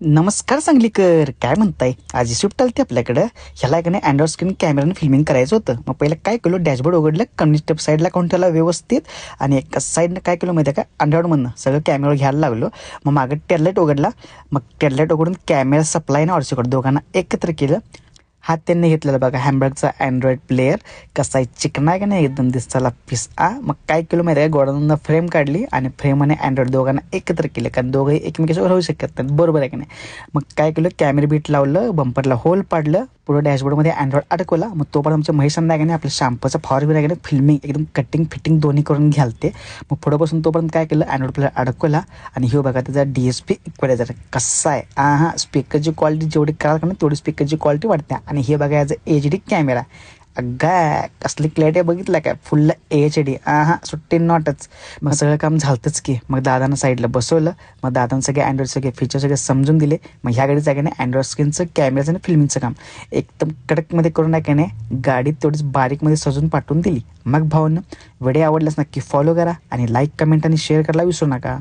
नमस्कार सांगलीकर, काय म्हणताय? आज स्विफ्ट आली आपल्याकडं. ह्याला का नाही अँड्रॉइड स्क्रीन कॅमेराने फिल्मिंग करायचं होतं. मग पहिलं काय केलं, डॅशबोर्ड उघडलं, कम्युनिस्ट साईडला काउंट ठेवला व्यवस्थित, आणि एका साईडनं काय केलं माहिती आहे का, अँड्रॉइडमधनं सगळं कॅमेरावर घ्यायला लागलो. मग मागं टेरलाईट उघडला, मग टेरलाईट उघडून कॅमेरा सप्लाय ना ऑर्चिकड दोघांना एकत्र केलं. हा त्यांनी घेतलेला बघा हॅम्बर्गचा अँड्रॉइड प्लेअर. कसा आहे, चिकन आहे का नाही, एकदम दिसायला पीस. मग काय केलं माहिती आहे का, गोडानं फ्रेम काढली आणि फ्रेम आणि अँड्रॉइड दोघांना एकत्र केलं, कारण दोघंही एकमेकांसोबत राहू शकत नाहीत, बरोबर आहे का नाही. मग काय केलं, कॅमेरा बीट लावलं, बंपरला होल पाडलं, पुढं डॅशबोर्डमध्ये अँड्रॉइड अडकवला. मग तोपर्यंत आमच्या महेशांना आहे का नाही आपलं शॅम्पूचा फॉर बी आहे का नाही फिल्मिंग एकदम कटिंग फिटिंग दोन्ही करून घालते. मग पुढं बसून तोपर्यंत काय केलं, अँड्रॉइड प्लेअर अडकवला आणि हे बघा त्याचा DSP इक्वलायझर कसा आहे. स्पीकरची क्वालिटी जेवढी कराल का नाही तेवढी स्पीकरची क्वालिटी वाढते. आणि हे बघा याचा HD कॅमेरा, अग्गा कसली क्लॅरिटी बघितलं काय, फुल HD. सुट्टी नॉटच. मग सगळं काम झालतंच की. मग दादानं साईडला बसवलं, मग दादानं सगळे अँड्रॉइड सगळे फीचर सगळे समजून दिले. मग ह्या गाडीचं आहे नाही अँड्रॉइड स्क्रीनचं कॅमेराचं आणि फिल्मिंगचं काम एकदम कडकमध्ये करून आहे का नाही गाडीत तेवढीच बारीकमध्ये सजून पाठवून दिली. मग भावांनो, व्हिडिओ आवडल्यास नक्की फॉलो करा आणि लाईक, कमेंट आणि शेअर करायला विसरू नका.